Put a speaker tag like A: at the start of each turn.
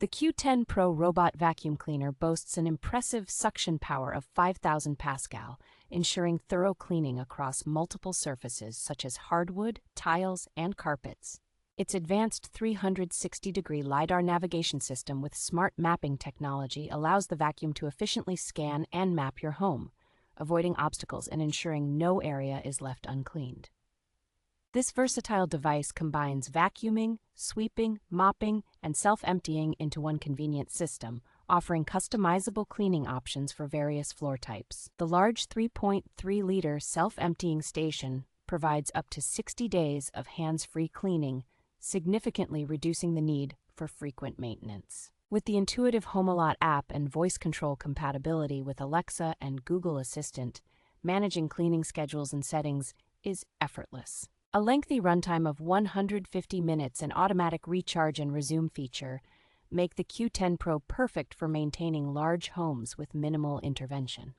A: The Q10 Pro robot vacuum cleaner boasts an impressive suction power of 5,000 Pascal, ensuring thorough cleaning across multiple surfaces such as hardwood, tiles, and carpets. Its advanced 360-degree LiDAR navigation system with smart mapping technology allows the vacuum to efficiently scan and map your home, avoiding obstacles and ensuring no area is left uncleaned. This versatile device combines vacuuming, sweeping, mopping, and self-emptying into one convenient system, offering customizable cleaning options for various floor types. The large 3.3-liter self-emptying station provides up to 60 days of hands-free cleaning, significantly reducing the need for frequent maintenance. With the intuitive HomeALot app and voice control compatibility with Alexa and Google Assistant, managing cleaning schedules and settings is effortless. A lengthy runtime of 150 minutes and automatic recharge and resume feature make the Q10 Pro perfect for maintaining large homes with minimal intervention.